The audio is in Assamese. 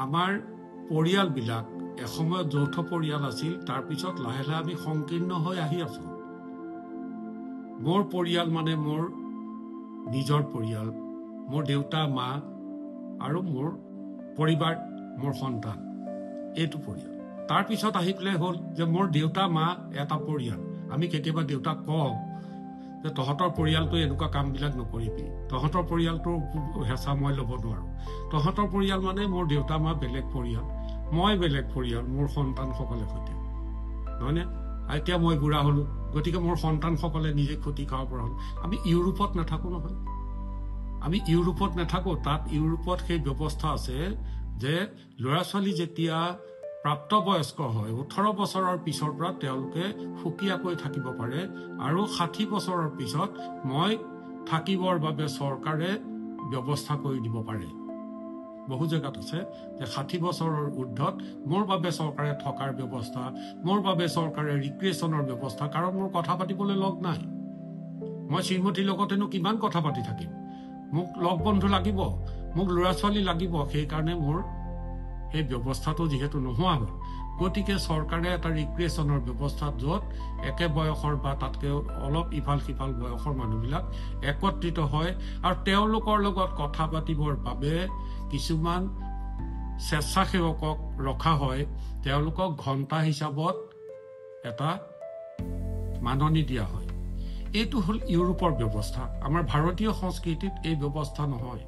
আমাৰ পৰিয়ালবিলাক এসময়ত যৌথ পৰিয়াল আছিল, তাৰ পিছত লাহে লাহে আমি সংকীৰ্ণ হৈ আহি আছো। মোৰ পৰিয়াল মানে মোৰ নিজৰ পৰিয়াল, মোৰ দেউতা মা আৰু মোৰ পৰিবাৰ, মোৰ সন্তান, এইটো পৰিয়াল। তাৰ পিছত আহি পেলাই হ'ল যে মোৰ দেউতা মা এটা পৰিয়াল। আমি কেতিয়াবা দেউতাক কওঁ যে তহঁতৰ পৰিয়ালটো এনেকুৱা কামবিলাক নকৰিবি, তহঁতৰ পৰিয়ালটোৰ হেঁচা মই ল'ব নোৱাৰো। তহঁতৰ পৰিয়াল মানে মোৰ দেউতা মা বেলেগ পৰিয়াল, মই বেলেগ পৰিয়াল, মোৰ সন্তানসকলে সৈতে, নহয়নে? এতিয়া মই বুঢ়া হলো, গতিকে মোৰ সন্তানসকলে নিজে ক্ষতি খাব পৰা হ'ল। আমি ইউৰোপত নাথাকো নহয়, আমি ইউৰোপত নাথাকো। তাত ইউৰোপত সেই ব্যৱস্থা আছে যে ল'ৰা ছোৱালী যেতিয়া প্ৰাপ্তবয়স্ক হয়, 18 বছৰৰ পিছৰ পৰা তেওঁলোকে সুকীয়াকৈ থাকিব পাৰে, আৰু 60 বছৰৰ পিছত মই থাকিবৰ বাবে চৰকাৰে ব্যৱস্থা কৰি দিব পাৰে। বহু জেগাত আছে যে 60 বছৰৰ ঊৰ্ধত মোৰ বাবে চৰকাৰে থকাৰ ব্যৱস্থা, মোৰ বাবে চৰকাৰে ৰিক্ৰিয়েশ্যনৰ ব্যৱস্থা, কাৰণ মোৰ কথা পাতিবলৈ লগ নাই। মই শ্ৰীমতীৰ লগতেনো কিমান কথা পাতি থাকিম? মোক লগ বন্ধু লাগিব, মোক ল'ৰা ছোৱালী লাগিব। সেইকাৰণে মোৰ সেই ব্যৱস্থাটো যিহেতু নোহোৱা হ'ল, গতিকে চৰকাৰে এটা ৰিক্ৰিয়েশ্যনৰ ব্যৱস্থা, য'ত একে বয়সৰ বা তাতকৈ অলপ ইফাল সিফাল বয়সৰ মানুহবিলাক একত্ৰিত হয়, আৰু তেওঁলোকৰ লগত কথা পাতিবৰ বাবে কিছুমান স্বেচ্ছাসেৱকক ৰখা হয়। তেওঁলোকক ঘণ্টা হিচাপত এটা মাননি দিয়া হয়। এইটো হ'ল ইউৰোপৰ ব্যৱস্থা। আমাৰ ভাৰতীয় সংস্কৃতিত এই ব্যৱস্থা নহয়।